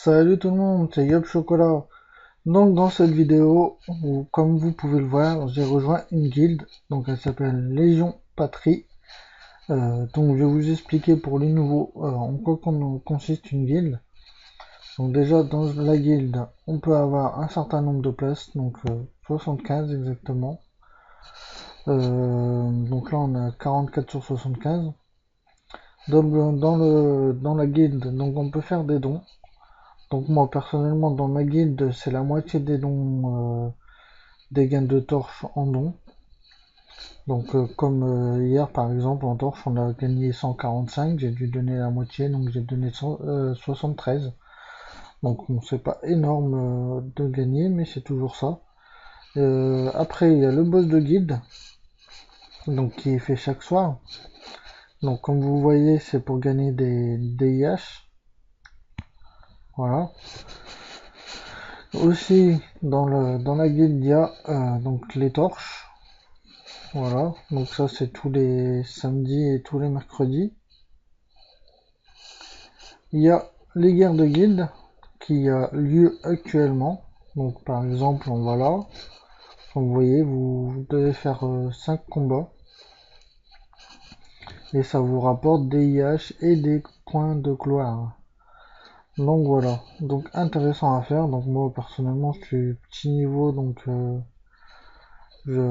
Salut tout le monde, c'est Yop Chocolat. Donc dans cette vidéo, comme vous pouvez le voir, j'ai rejoint une guilde, donc elle s'appelle Légion Patrie. Donc je vais vous expliquer pour les nouveaux en quoi consiste une guilde. Donc déjà dans la guilde, on peut avoir un certain nombre de places, donc 75 exactement. Donc là on a 44 sur 75. Dans la guilde, donc on peut faire des dons. Donc moi personnellement dans ma guilde c'est la moitié des dons des gains de torches en dons. Donc comme hier par exemple en torche on a gagné 145, j'ai dû donner la moitié donc j'ai donné 73. Donc bon, c'est pas énorme de gagner mais c'est toujours ça. Après il y a le boss de guilde donc qui est fait chaque soir. Donc comme vous voyez c'est pour gagner des IH. Voilà. Aussi dans la guilde il y a donc les torches. Voilà, donc ça c'est tous les samedis et tous les mercredis. Il y a les guerres de guilde qui a lieu actuellement. Donc par exemple, on va là. Comme vous voyez, vous devez faire 5 combats et ça vous rapporte des IH et des points de gloire. Donc voilà, donc intéressant à faire. Donc moi personnellement, je suis petit niveau, donc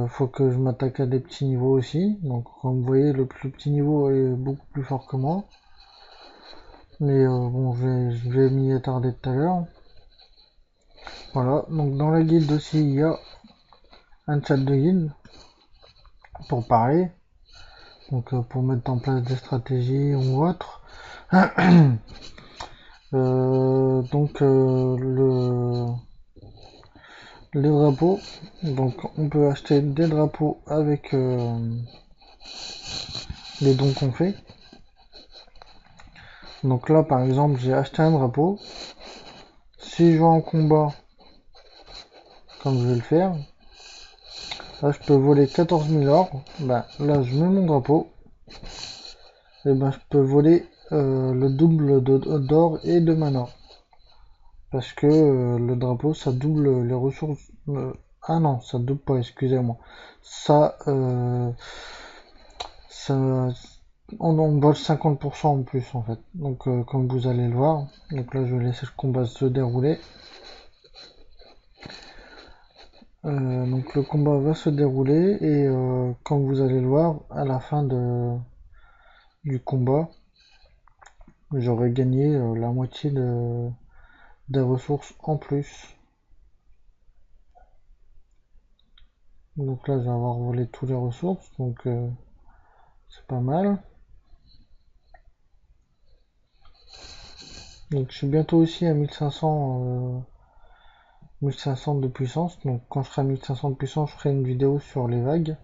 faut que je m'attaque à des petits niveaux aussi. Donc comme vous voyez, le plus petit niveau est beaucoup plus fort que moi. Mais bon, je vais m'y attarder tout à l'heure. Voilà, donc dans la guilde aussi, il y a un chat de guilde pour parler, donc pour mettre en place des stratégies ou autre. Donc les drapeaux, donc on peut acheter des drapeaux avec les dons qu'on fait. Donc là par exemple j'ai acheté un drapeau. Si je vais en combat, comme je vais le faire, là je peux voler 14 000 or. Ben, là je mets mon drapeau. Et ben je peux voler le double d'or et de mana. Parce que le drapeau ça double les ressources. Ah non, ça double pas, excusez-moi. Ça, ça on vole 50% en plus en fait. Donc comme vous allez le voir. Donc là je vais laisser le combat se dérouler. Donc le combat va se dérouler et comme vous allez le voir, à la fin du combat, j'aurai gagné la moitié des ressources en plus. Donc là, je vais avoir volé toutes les ressources, donc c'est pas mal. Donc je suis bientôt aussi à 1500 de puissance. Donc quand je serai à 1500 de puissance, je ferai une vidéo sur les vagues.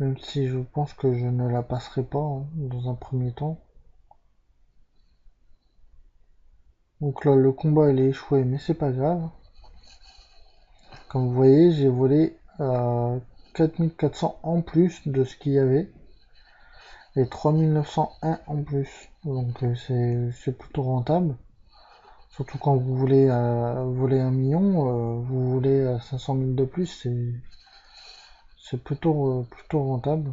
Même si je pense que je ne la passerai pas hein, dans un premier temps. Donc là, le combat il est échoué, mais c'est pas grave. Comme vous voyez, j'ai volé 4400 en plus de ce qu'il y avait. Et 3901 en plus. Donc c'est plutôt rentable. Surtout quand vous voulez voler 1 million, vous voulez 500 000 de plus, c'est plutôt rentable.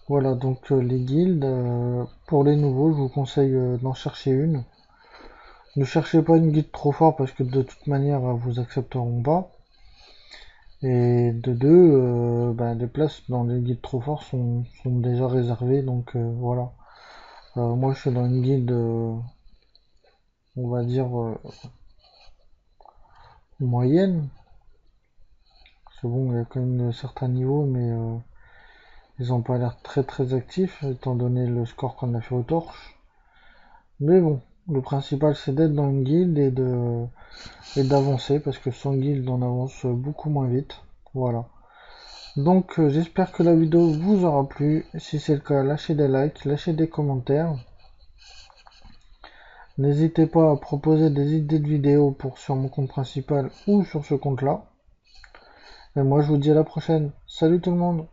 Voilà, donc les guildes, pour les nouveaux, je vous conseille d'en chercher une. Ne cherchez pas une guilde trop fort parce que de toute manière, vous accepteront pas. Et de deux, les places dans les guildes trop forts sont déjà réservées, donc voilà. Moi, je suis dans une guilde, on va dire, moyenne. C'est bon, il y a quand même certains niveaux, mais ils ont pas l'air très très actifs, étant donné le score qu'on a fait aux torches. Mais bon, le principal c'est d'être dans une guilde et d'avancer, parce que sans guilde on avance beaucoup moins vite. Voilà. Donc j'espère que la vidéo vous aura plu. Si c'est le cas, lâchez des likes, lâchez des commentaires. N'hésitez pas à proposer des idées de vidéos pour sur mon compte principal ou sur ce compte-là. Et moi je vous dis à la prochaine. Salut tout le monde!